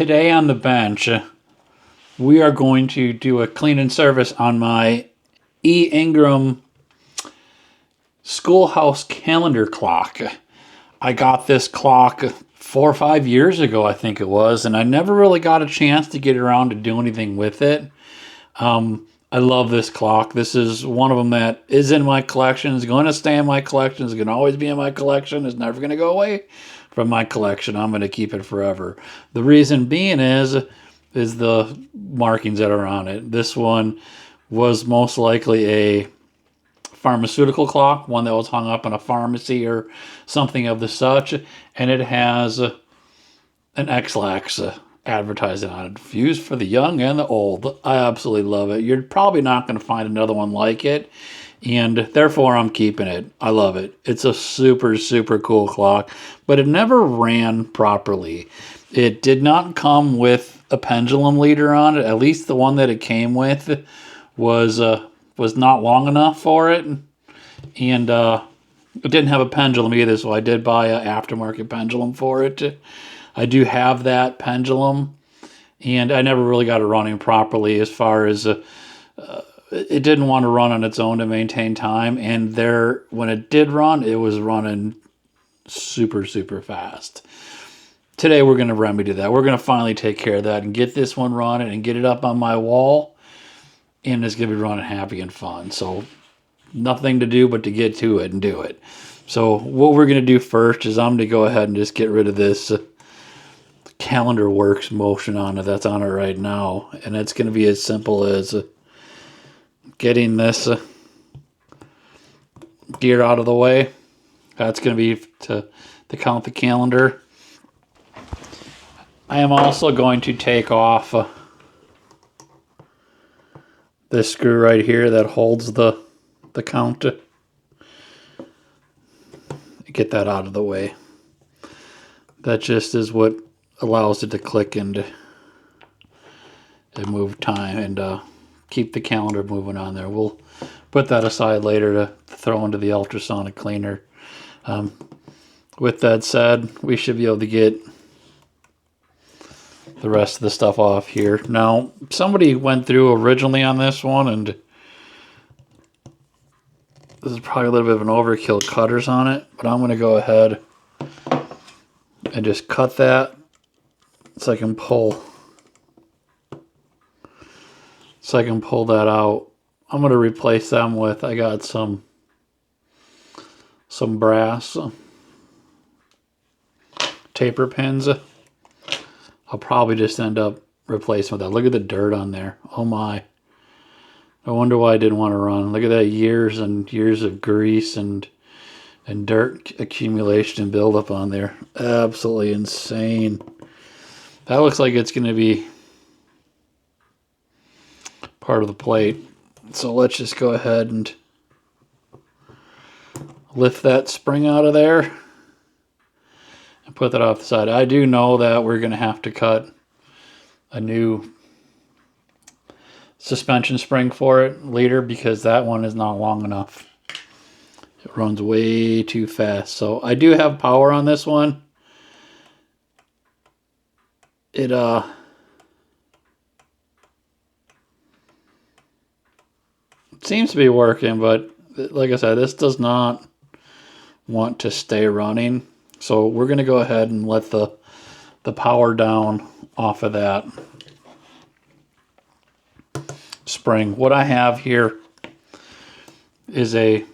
Today on the bench, we are going to do a clean and service on my Ingraham schoolhouse calendar clock. I got this clock 4 or 5 years ago, I think it was, and I never really got a chance to get around to do anything with it. I love this clock. This is one of them that is in my collection. It's going to stay in my collection. It's going to always be in my collection. It's never going to go away from my collection. I'm going to keep it forever. The reason being is the markings that are on it. This one was most likely a pharmaceutical clock, one that was hung up in a pharmacy or something of the such, and it has an X-Lax advertising on it. Used for the young and the old. I absolutely love it. You're probably not going to find another one like it, and therefore I'm keeping it. I love it. It's a super, super cool clock, but it never ran properly. It did not come with a pendulum leader on it. At least the one that it came with was not long enough for it, and it didn't have a pendulum either, so I did buy an aftermarket pendulum for it. I do have that pendulum, and I never really got it running properly as far as it didn't want to run on its own to maintain time, and when it did run, it was running super, super fast. Today we're going to remedy that. We're going to finally take care of that and get this one running and get it up on my wall, and it's going to be running happy and fun. So nothing to do but to get to it and do it. So what we're going to do first is I'm going to go ahead and just get rid of this calendar works motion on it that's on it right now, and it's going to be as simple as getting this gear out of the way. That's going to be to count the calendar. I am also going to take off this screw right here that holds the count. Get that out of the way. That just is what allows it to click and move time and keep the calendar moving on there. We'll put that aside later to throw into the ultrasonic cleaner. With that said, we should be able to get the rest of the stuff off here. Now, somebody went through originally on this one, and this is probably a little bit of an overkill cutters on it, but I'm going to go ahead and just cut that so I can pull that out. I'm going to replace them with, I got some brass taper pins. I'll probably just end up replacing with that. Look at the dirt on there. Oh my. I wonder why I didn't want to run. Look at that, years and years of grease and dirt accumulation and buildup on there. Absolutely insane. That looks like it's going to be part of the plate. So let's just go ahead and lift that spring out of there and put that off the side. I do know that we're going to have to cut a new suspension spring for it later because that one is not long enough. It runs way too fast. So I do have power on this one. It seems to be working, but like I said, this does not want to stay running. So we're going to go ahead and let the power down off of that spring. What I have here is a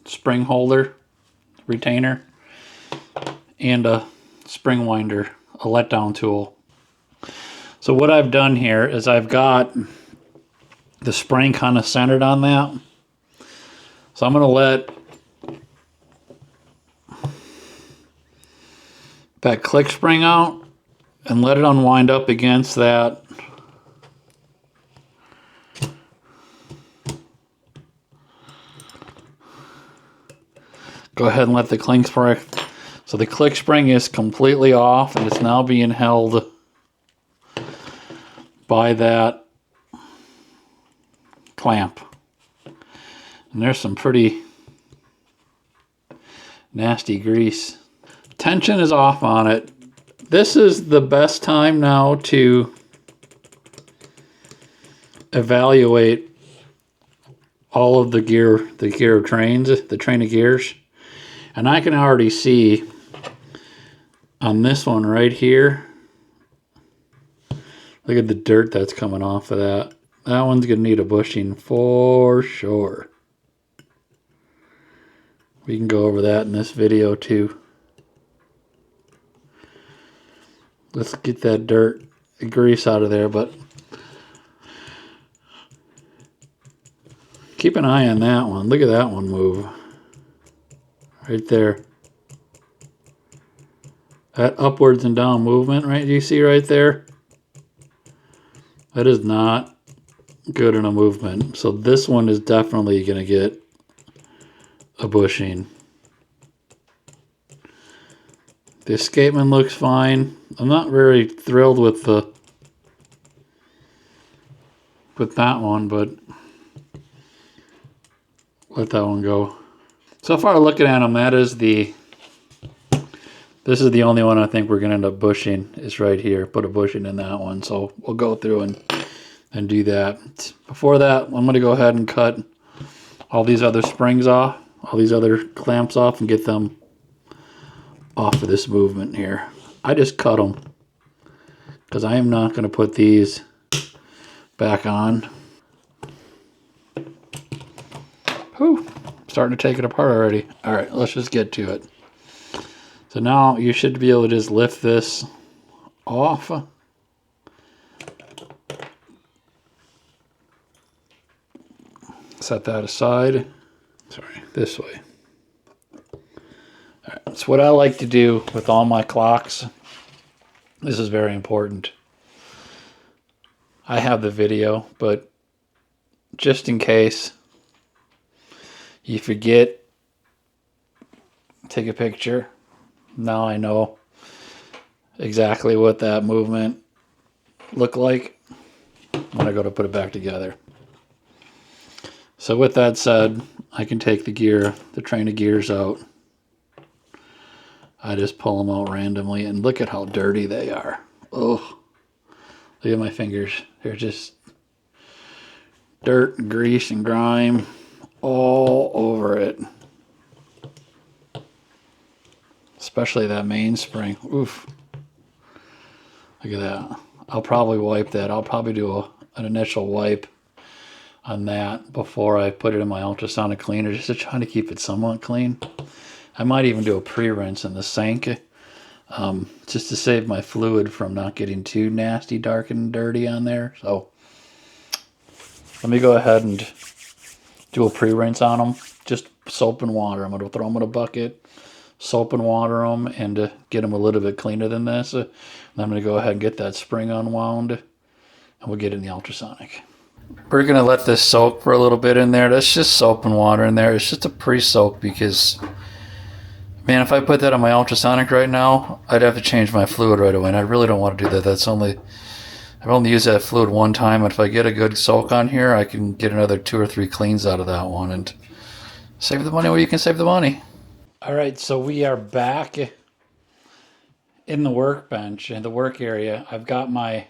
spring holder retainer and a spring winder, a letdown tool. So what I've done here is I've got the spring kind of centered on that. So I'm going to let that click spring out and let it unwind up against that go ahead and let the click spring. So the click spring is completely off and it's now being held by that clamp. And there's some pretty nasty grease. Tension is off on it. This is the best time now to evaluate all of the gear trains, the train of gears. And I can already see on this one right here, look at the dirt that's coming off of that. That one's going to need a bushing for sure. We can go over that in this video too. Let's get that dirt, grease out of there, but keep an eye on that one. Look at that one move. Right there. That upwards and down movement, right? Do you see right there? That is not good in a movement. So this one is definitely going to get a bushing. The escapement looks fine. I'm not very thrilled with that one, but let that one go. So far looking at them, this is the only one I think we're going to end up bushing is right here. Put a bushing in that one. So we'll go through and do that. Before that, I'm going to go ahead and cut all these other springs off, all these other clamps off, and get them off of this movement here. I just cut them because I am not going to put these back on. Whew, starting to take it apart already. All right, let's just get to it. So now you should be able to just lift this off. Set that aside. Sorry, this way. All right, that's what I like to do with all my clocks. This is very important. I have the video, but just in case you forget, take a picture. Now I know exactly what that movement looked like when I go to put it back together. So with that said, I can take the train of gears out. I just pull them out randomly, and look at how dirty they are. Oh, look at my fingers. They're just dirt and grease and grime all over it. Especially that mainspring. Oof. Look at that. I'll probably wipe that. I'll probably do an initial wipe on that before I put it in my ultrasonic cleaner, just to try to keep it somewhat clean. I might even do a pre-rinse in the sink, just to save my fluid from not getting too nasty, dark, and dirty on there. So let me go ahead and do a pre-rinse on them. Just soap and water. I'm going to throw them in a bucket, soap and water them, and get them a little bit cleaner than this. And I'm going to go ahead and get that spring unwound, and we'll get it in the ultrasonic. We're going to let this soak for a little bit in there. That's just soap and water in there. It's just a pre-soak because, man, if I put that on my ultrasonic right now, I'd have to change my fluid right away, and I really don't want to do that. I've only used that fluid one time, and if I get a good soak on here, I can get another 2 or 3 cleans out of that one and save the money where you can save the money. All right, so we are back in the workbench, in the work area. I've got my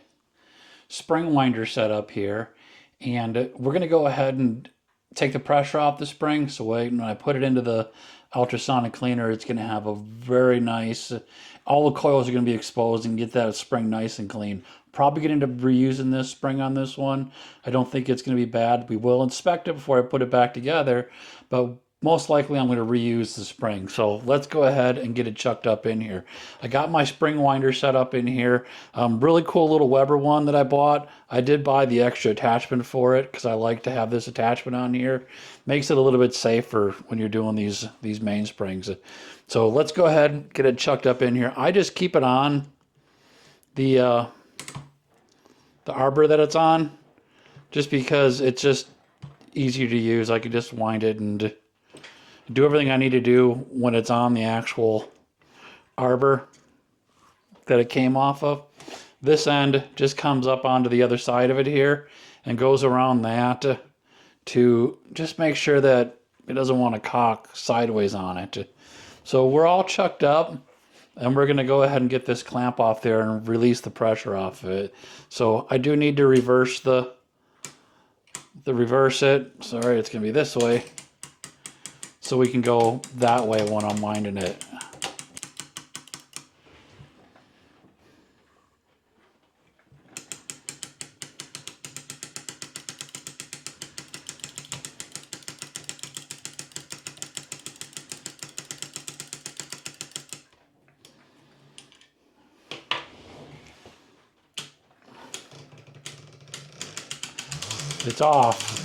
spring winder set up here, and we're going to go ahead and take the pressure off the spring. So when I put it into the ultrasonic cleaner, it's going to have a very nice, all the coils are going to be exposed and get that spring nice and clean. Probably going to end up reusing this spring on this one. I don't think it's going to be bad. We will inspect it before I put it back together, but most likely I'm going to reuse the spring. So let's go ahead and get it chucked up in here. I got my spring winder set up in here. Really cool little Weber one that I bought. I did buy the extra attachment for it because I like to have this attachment on here. Makes it a little bit safer when you're doing these mainsprings. So let's go ahead and get it chucked up in here. I just keep it on the arbor that it's on, just because it's just easier to use. I can just wind it and do everything I need to do when it's on the actual arbor that it came off of. This end just comes up onto the other side of it here and goes around that to just make sure that it doesn't want to cock sideways on it. So we're all chucked up. And we're going to go ahead and get this clamp off there and release the pressure off of it. So I do need to reverse reverse it. Sorry, it's going to be this way. So we can go that way when I'm winding it. It's off.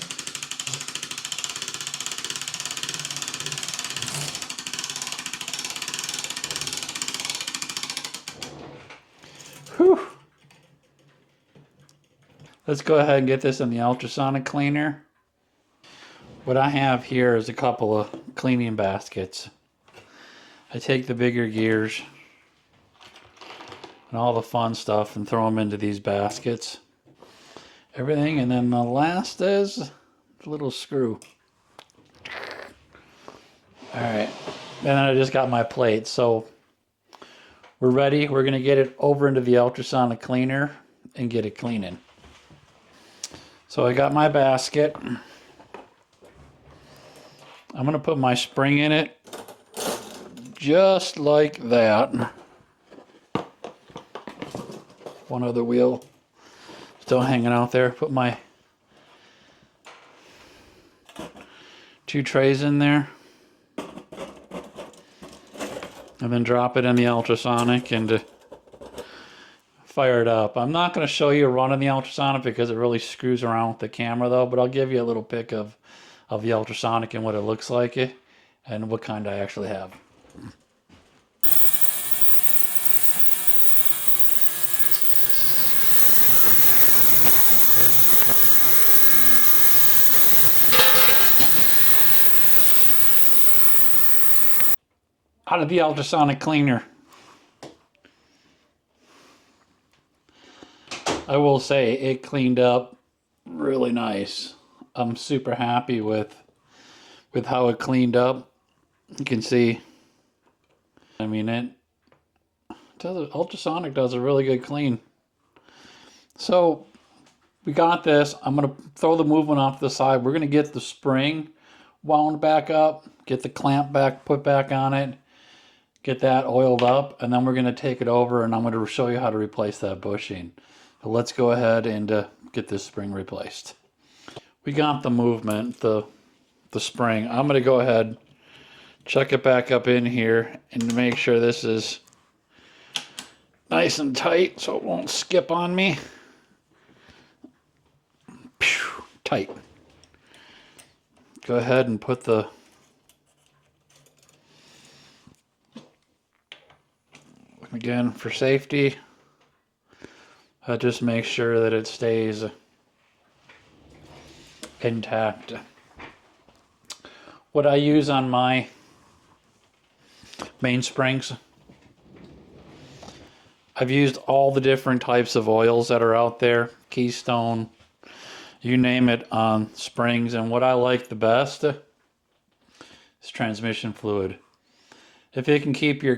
Whew. Let's go ahead and get this in the ultrasonic cleaner. What I have here is a couple of cleaning baskets. I take the bigger gears and all the fun stuff and throw them into these baskets. Everything, and then the last is a little screw. Alright, and then I just got my plate. So we're ready. We're going to get it over into the ultrasonic cleaner and get it cleaning. So I got my basket. I'm going to put my spring in it just like that. One other wheel still hanging out there. Put my 2 trays in there. And then drop it in the ultrasonic and fire it up. I'm not going to show you running the ultrasonic because it really screws around with the camera though, but I'll give you a little pic of the ultrasonic and what it looks like and what kind I actually have. Out of the ultrasonic cleaner. I will say it cleaned up really nice. I'm super happy with how it cleaned up. You can see, I mean, ultrasonic does a really good clean. So we got this. I'm going to throw the movement off to the side. We're going to get the spring wound back up, get the clamp put back on it, get that oiled up, and then we're going to take it over and I'm going to show you how to replace that bushing. So let's go ahead and get this spring replaced. We got the movement, the spring. I'm going to go ahead, check it back up in here and make sure this is nice and tight so it won't skip on me. Pew, tight. Go ahead and put the again for safety. Just make sure that it stays intact. What I use on my mainsprings, I've used all the different types of oils that are out there, Keystone, you name it, on springs, and what I like the best is transmission fluid. If it can keep your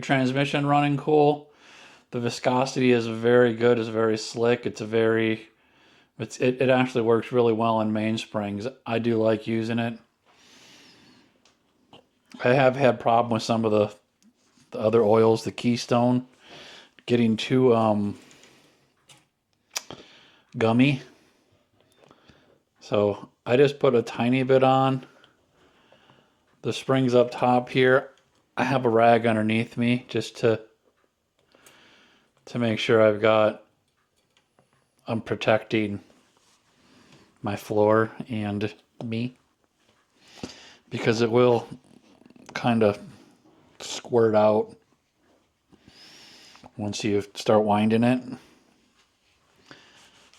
transmission running cool, the viscosity is very good, it's very slick, it actually works really well in mainsprings. I do like using it. I have had problem with some of the other oils, the Keystone, getting too gummy. So I just put a tiny bit on. The springs up top here. I have a rag underneath me just to make sure I'm protecting my floor and me, because it will kind of squirt out once you start winding it.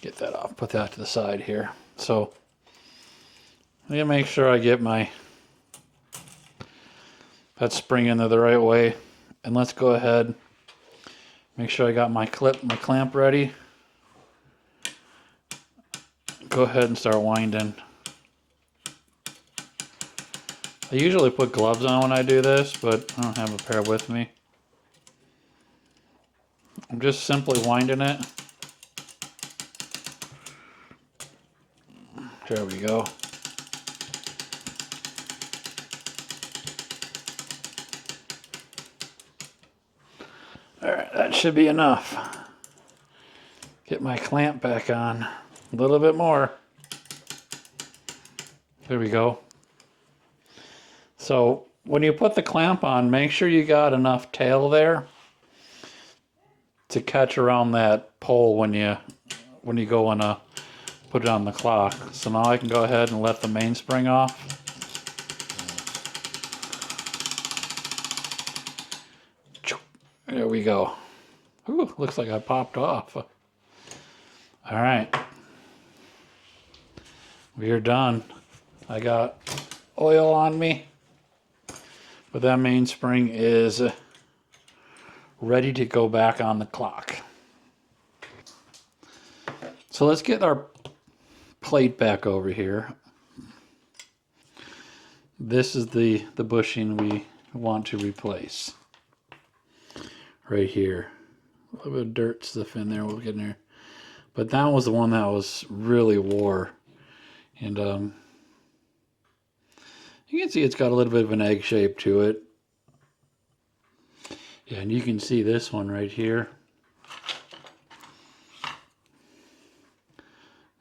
Get that off, put that to the side here. So I'm gonna make sure I get that spring in there the right way, and let's go ahead, make sure I got my clamp ready. Go ahead and start winding. I usually put gloves on when I do this, but I don't have a pair with me. I'm just simply winding it. There we go. Alright, that should be enough. Get my clamp back on. A little bit more. There we go. So when you put the clamp on, make sure you got enough tail there to catch around that pole when you go and put it on the clock. So now I can go ahead and let the mainspring off. There we go. Ooh, looks like I popped off. All right. We are done. I got oil on me, but that mainspring is ready to go back on the clock. So let's get our plate back over here. This is the bushing we want to replace. Right here. A little bit of dirt stuff in there, we'll get in there. But that was the one that was really wore. And you can see it's got a little bit of an egg shape to it. Yeah, and you can see this one right here.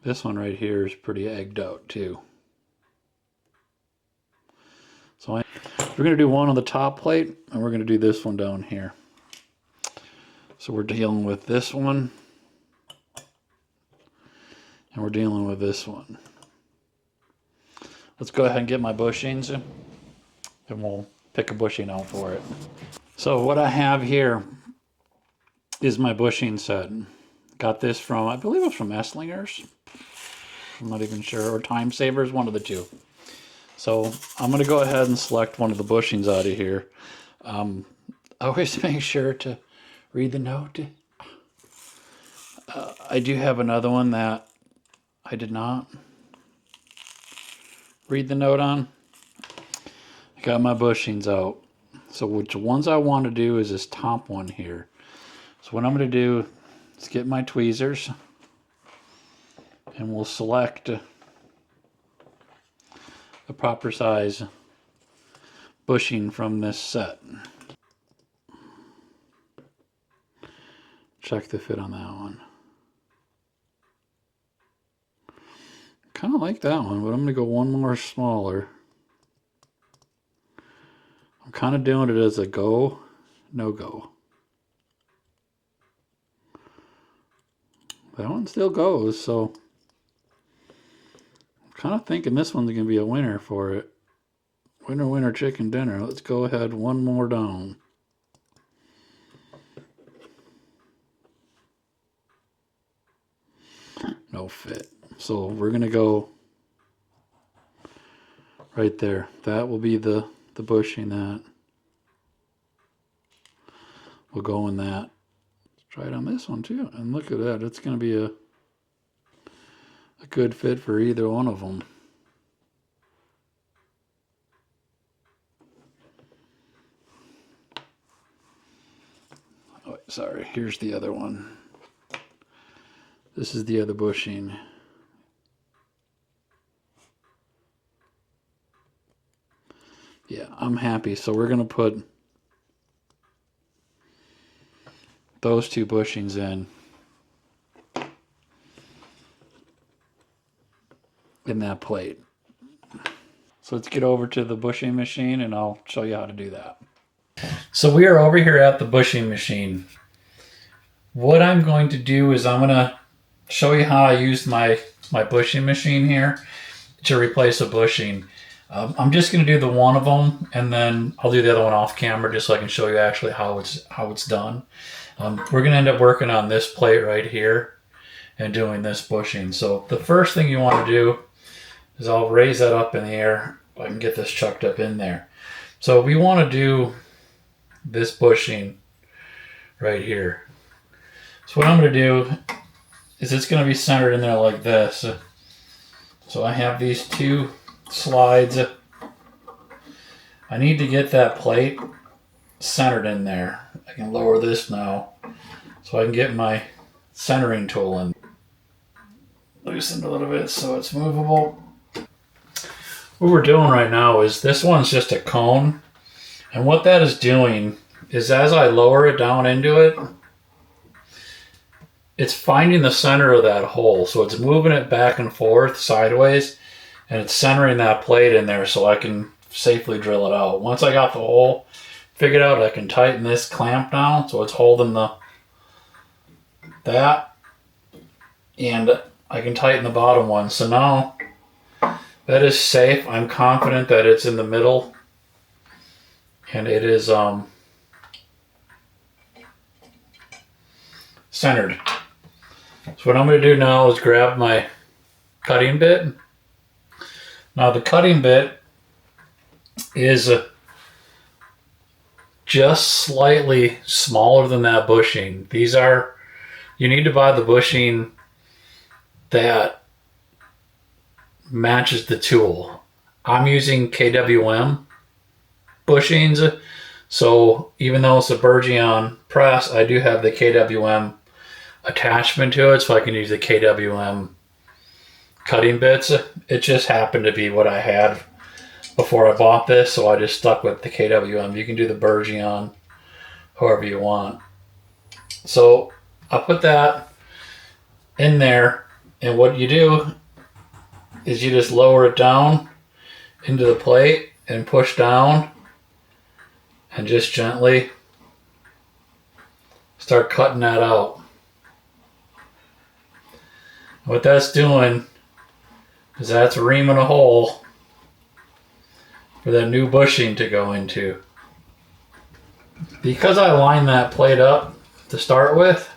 This one right here is pretty egged out too. So we're going to do one on the top plate, and we're going to do this one down here. So we're dealing with this one, and we're dealing with this one. Let's go ahead and get my bushings, and we'll pick a bushing out for it. So what I have here is my bushing set. Got this from, I believe it was from Esslinger's. I'm not even sure, or Time Savers, one of the two. So I'm going to go ahead and select one of the bushings out of here. I always make sure to read the note. I do have another one that I did not read the note on. I got my bushings out. So which ones I want to do is this top one here. So what I'm going to do is get my tweezers, and we'll select the proper size bushing from this set. Check the fit on that one. Kind of like that one, but I'm going to go one more smaller. I'm kind of doing it as a go, no go. That one still goes, so I'm kind of thinking this one's going to be a winner for it. Winner, winner, chicken dinner. Let's go ahead one more down. No fit. So we're going to go right there. That will be the bushing that will go in that. Let's try it on this one too. And look at that. It's going to be a good fit for either one of them. Oh, sorry. Here's the other one. This is the other bushing. Yeah, I'm happy. So we're going to put those two bushings in that plate. So let's get over to the bushing machine, and I'll show you how to do that. So we are over here at the bushing machine. What I'm going to do is I'm going to show you how I use my bushing machine here to replace a bushing. I'm just going to do the one of them, and then I'll do the other one off camera just so I can show you actually how it's done. We're going to end up working on this plate right here and doing this bushing. So the first thing you want to do is I'll raise that up in the air. I can get this chucked up in there. So we want to do this bushing right here. So what I'm going to do is it's going to be centered in there like this. So I have these two slides I need to get that plate centered in there. I can lower this now so I can get my centering tool in. Loosened a little bit so it's movable. What we're doing right now is this one's just a cone. And what that is doing is as I lower it down into it, it's finding the center of that hole. So it's moving it back and forth sideways, and it's centering that plate in there so I can safely drill it out. Once I got the hole figured out, I can tighten this clamp down so it's holding that, and I can tighten the bottom one. So now that is safe. I'm confident that it's in the middle, and it is centered. So what I'm going to do now is grab my cutting bit. Now the cutting bit is just slightly smaller than that bushing. You need to buy the bushing that matches the tool. I'm using KWM bushings, so even though it's a Burgeon press, I do have the KWM attachment to it, so I can use the KWM cutting bits. It just happened to be what I had before I bought this, so I just stuck with the KWM. You can do the Burgeon however you want. So I put that in there, and what you do is you just lower it down into the plate and push down and just gently start cutting that out. What that's doing is that's reaming a hole for that new bushing to go into. Because I lined that plate up to start with,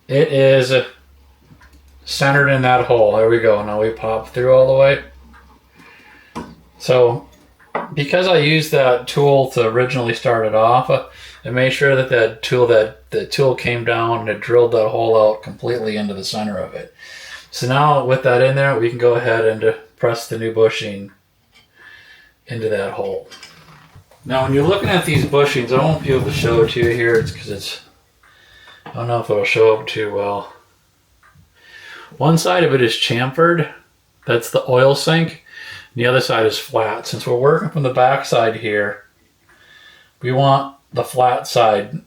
it is centered in that hole. There we go. Now we pop through all the way. So because I used that tool to originally start it off, I made sure that the tool came down and it drilled that hole out completely into the center of it. So now with that in there, we can go ahead and press the new bushing into that hole. Now when you're looking at these bushings, I won't be able to show it to you here. It's because I don't know if it'll show up too well. One side of it is chamfered. That's the oil sink. The other side is flat. Since we're working from the back side here, we want the flat side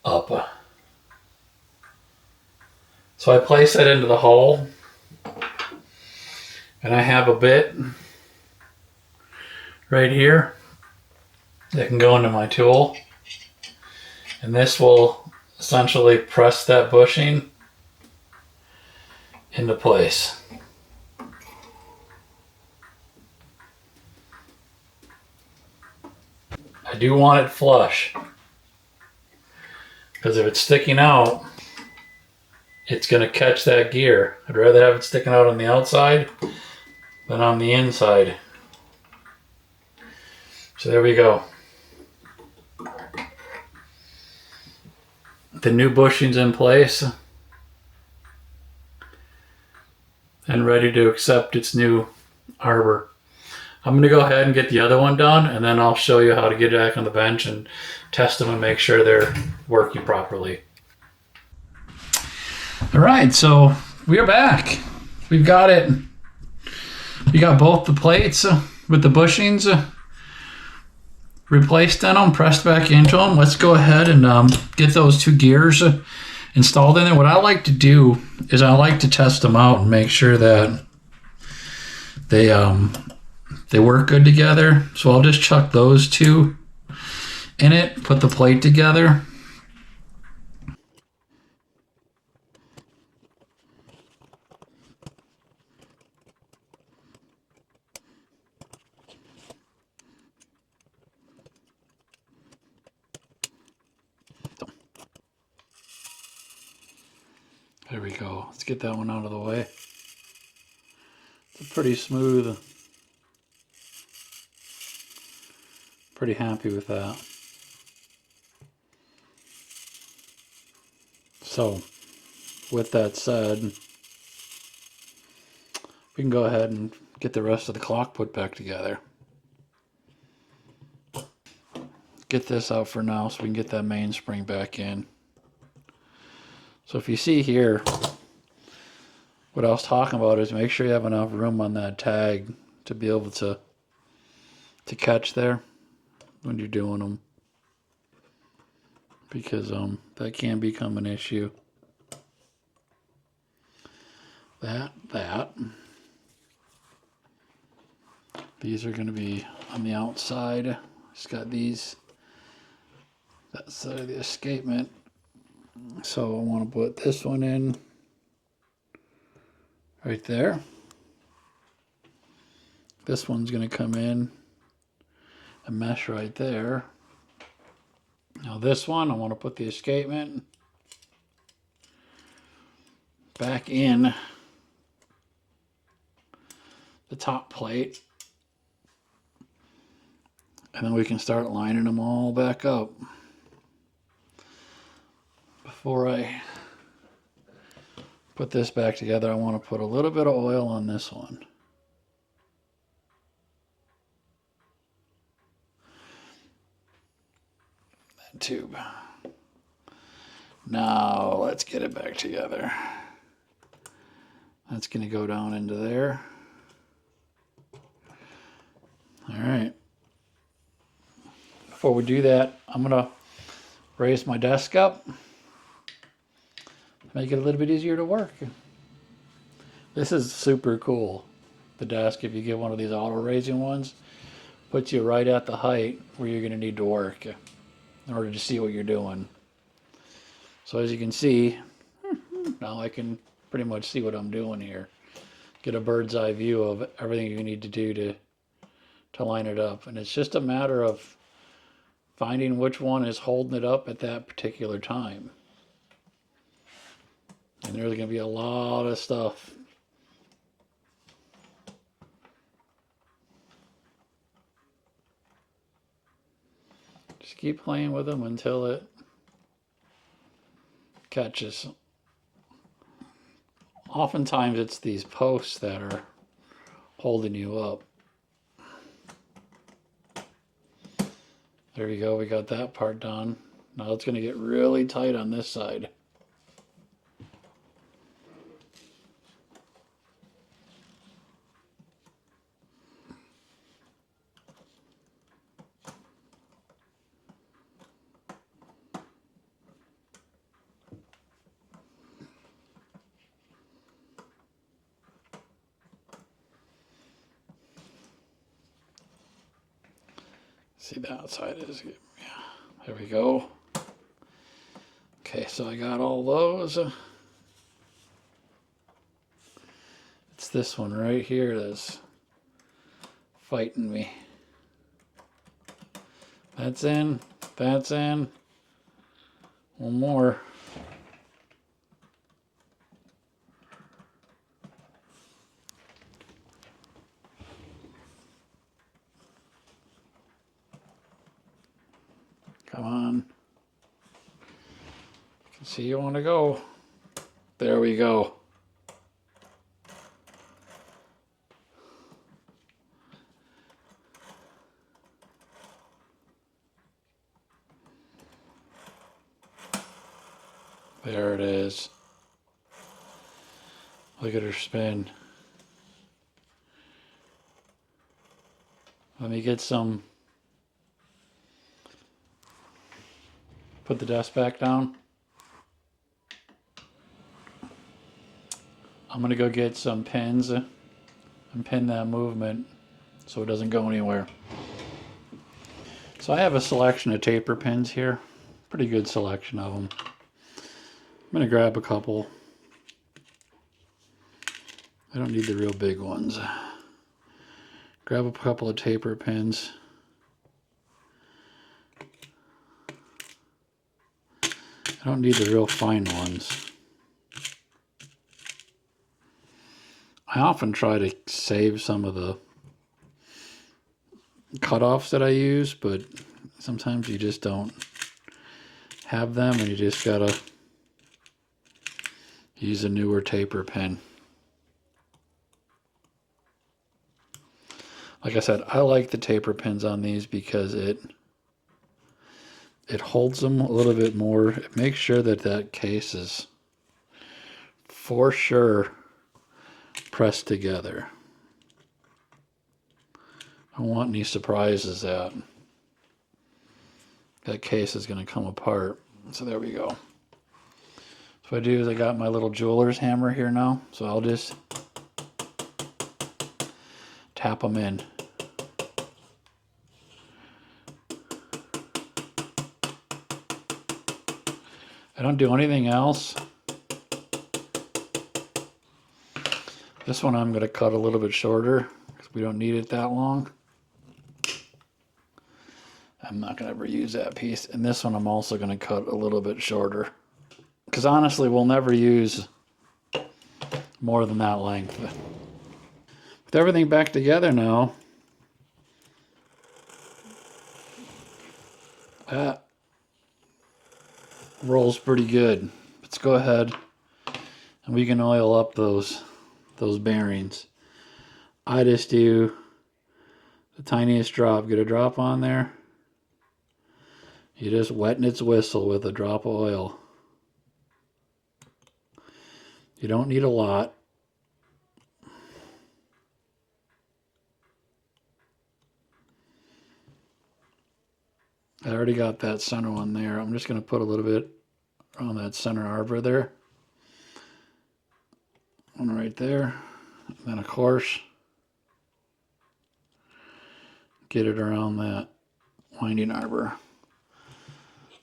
up. So I place that into the hole, and I have a bit right here that can go into my tool, and this will essentially press that bushing into place. I do want it flush, because if it's sticking out, it's going to catch that gear. I'd rather have it sticking out on the outside than on the inside. So there we go. The new bushing's in place and ready to accept its new arbor. I'm going to go ahead and get the other one done, and then I'll show you how to get it back on the bench and test them and make sure they're working properly. All right, so we are back. We've got it. We got both the plates with the bushings replaced in them, pressed back into them. Let's go ahead and get those two gears installed in there. What I like to do is I like to test them out and make sure that they work good together. So I'll just chuck those two in it, put the plate together. There we go. Let's get that one out of the way. It's pretty smooth. Pretty happy with that. So, with that said, we can go ahead and get the rest of the clock put back together. Get this out for now so we can get that mainspring back in. So if you see here, what I was talking about is make sure you have enough room on that tag to be able to catch there when you're doing them, because that can become an issue. That. These are going to be on the outside. Just got these, that side of the escapement. So I want to put this one in right there. This one's going to come in and mesh right there. Now this one, I want to put the escapement back in the top plate. And then we can start lining them all back up. Before I put this back together, I want to put a little bit of oil on this one. That tube. Now let's get it back together. That's going to go down into there. All right. Before we do that, I'm going to raise my desk up. Make it a little bit easier to work. This is super cool. The desk, if you get one of these auto raising ones, puts you right at the height where you're going to need to work in order to see what you're doing. So as you can see, now I can pretty much see what I'm doing here. Get a bird's eye view of everything you need to do to line it up. And it's just a matter of finding which one is holding it up at that particular time. And there's going to be a lot of stuff. Just keep playing with them until it catches. Oftentimes it's these posts that are holding you up. There you go, we got that part done. Now it's going to get really tight on this side. See, the outside is good. Yeah, there we go. Okay, so I got all those. It's this one right here that's fighting me. That's in. That's in. One more. Come on. I can see you want to go. There we go. There it is. Look at her spin. Let me get some. Put the desk back down. I'm going to go get some pins and pin that movement so it doesn't go anywhere. So I have a selection of taper pins here. Pretty good selection of them. I'm going to grab a couple. I don't need the real big ones. Grab a couple of taper pins. I don't need the real fine ones. I often try to save some of the cutoffs that I use, but sometimes you just don't have them and you just gotta use a newer taper pen. Like I said, I like the taper pins on these because it holds them a little bit more. It makes sure that that case is for sure pressed together. I don't want any surprises that that case is going to come apart. So there we go. So what I do is I got my little jeweler's hammer here now. So I'll just tap them in. I don't do anything else. This one I'm going to cut a little bit shorter because we don't need it that long. I'm not going to ever use that piece. And this one I'm also going to cut a little bit shorter. Because honestly, we'll never use more than that length. With everything back together now, that rolls pretty good. Let's go ahead and we can oil up those bearings. I just do the tiniest drop. Get a drop on there. You just wetting its whistle with a drop of oil. You don't need a lot. I already got that center one there. I'm just going to put a little bit on that center arbor there. One right there. And then of course, get it around that winding arbor.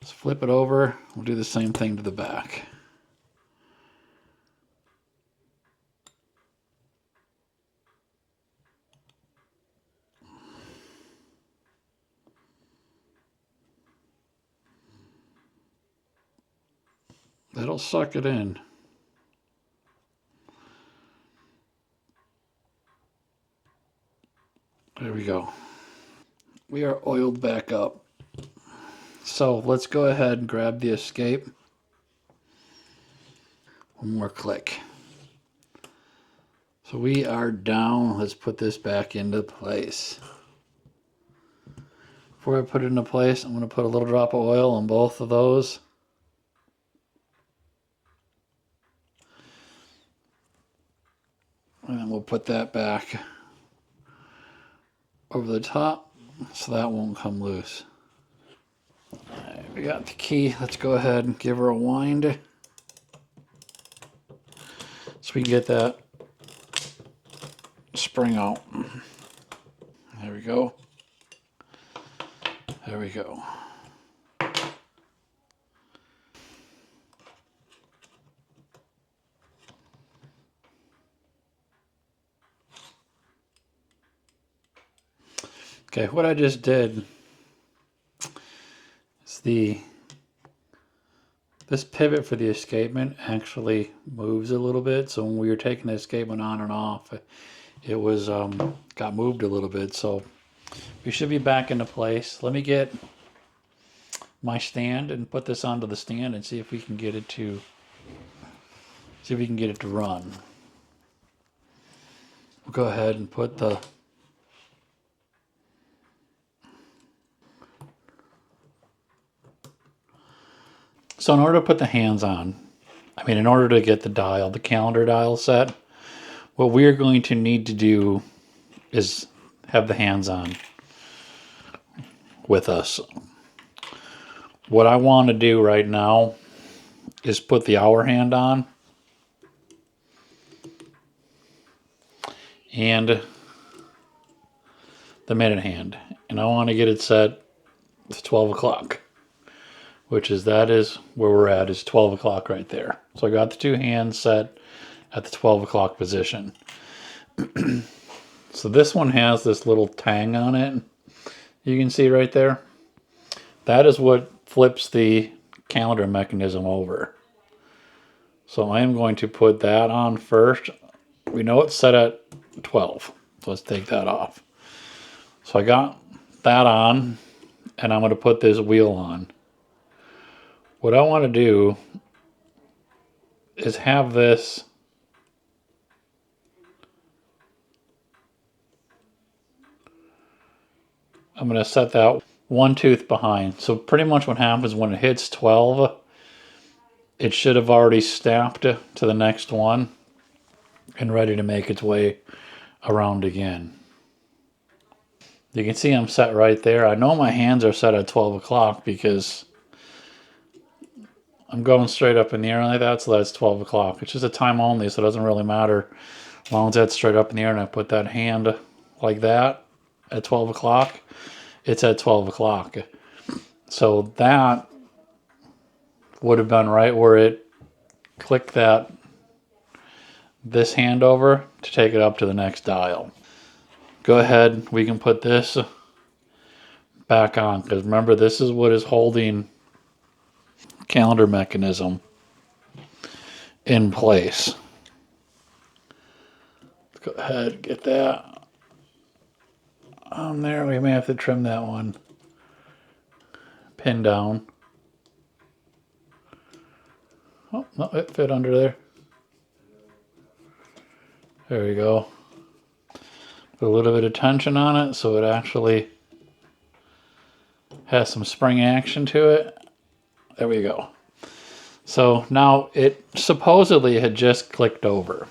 Let's flip it over. We'll do the same thing to the back. That'll suck it in. There we go. We are oiled back up. So let's go ahead and grab the escape. One more click. So we are down. Let's put this back into place. Before I put it into place, I'm going to put a little drop of oil on both of those. And then we'll put that back over the top so that won't come loose. Alright, we got the key. Let's go ahead and give her a wind so we can get that spring out. There we go. There we go. Okay, what I just did is this pivot for the escapement actually moves a little bit. So when we were taking the escapement on and off, it was got moved a little bit. So we should be back into place. Let me get my stand and put this onto the stand and see if we can get it to run. We'll go ahead and put the So in order to put the hands on, in order to get the calendar dial set, what we are going to need to do is have the hands on with us. What I want to do right now is put the hour hand on and the minute hand. And I want to get it set to 12 o'clock. That is where we're at, is 12 o'clock right there. So I got the two hands set at the 12 o'clock position. So this one has this little tang on it. You can see right there. That is what flips the calendar mechanism over. So I am going to put that on first. We know it's set at 12. So let's take that off. So I got that on, and I'm going to put this wheel on. What I want to do is have this I'm going to set that 1 tooth behind. So pretty much what happens when it hits 12, it should have already snapped to the next one and ready to make its way around again. You can see I'm set right there. I know my hands are set at 12 o'clock because I'm going straight up in the air like that, so that's 12 o'clock. It's just a time only, so it doesn't really matter. As long as that's straight up in the air and I put that hand like that at 12 o'clock, it's at 12 o'clock. So that would have been right where it clicked this hand over to take it up to the next dial. Go ahead, we can put this back on, because remember, this is what is holding calendar mechanism in place. Let's go ahead and get that on there. We may have to trim that one pin down. Oh, no, it fit under there. There we go. Put a little bit of tension on it so it actually has some spring action to it. There we go. So now it supposedly had just clicked over.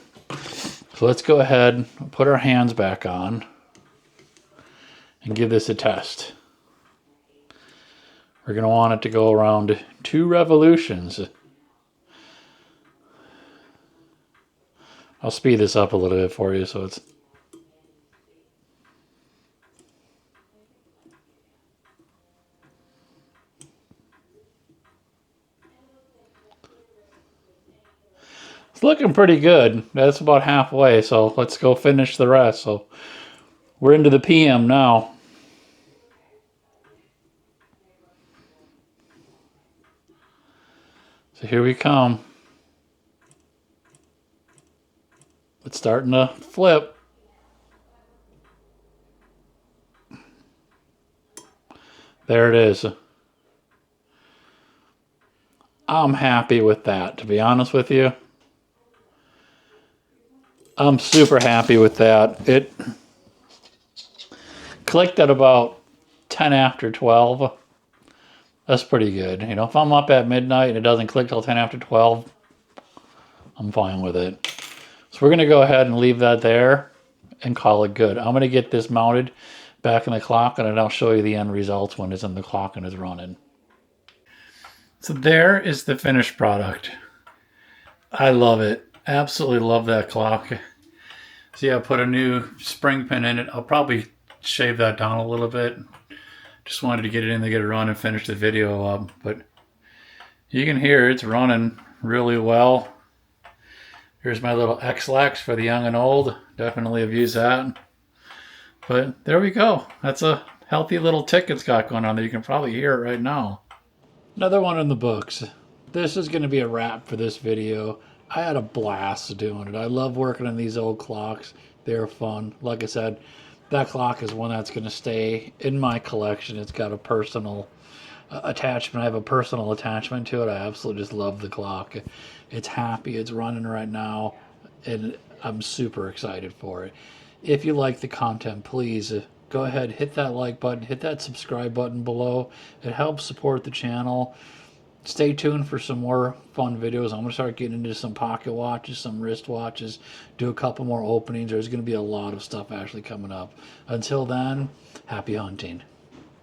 So let's go ahead and put our hands back on and give this a test. We're going to want it to go around 2 revolutions. I'll speed this up a little bit for you so it's... It's looking pretty good. That's about halfway, so let's go finish the rest. So we're into the PM now. So here we come. It's starting to flip. There it is. I'm happy with that, to be honest with you. I'm super happy with that. It clicked at about 10 after 12. That's pretty good. You know, if I'm up at midnight and it doesn't click till 10 after 12, I'm fine with it. So we're going to go ahead and leave that there and call it good. I'm going to get this mounted back in the clock, and then I'll show you the end results when it's in the clock and it's running. So there is the finished product. I love it. Absolutely love that clock. So yeah, I put a new spring pin in it. I'll probably shave that down a little bit. Just wanted to get it in to get it run and finish the video up. But you can hear it's running really well. Here's my little X-Lax for the young and old. Definitely have used that. But there we go. That's a healthy little tick it's got going on there. You can probably hear it right now. Another one in the books. This is going to be a wrap for this video. I had a blast doing it. I love working on these old clocks. They're fun. Like I said, that clock is one that's going to stay in my collection. It's got a personal attachment. I have a personal attachment to it. I absolutely just love the clock. It's happy. It's running right now, and I'm super excited for it. If you like the content, please go ahead, hit that like button, hit that subscribe button below. It helps support the channel. Stay tuned for some more fun videos. I'm going to start getting into some pocket watches, some wrist watches, do a couple more openings. There's going to be a lot of stuff actually coming up. Until then, happy hunting.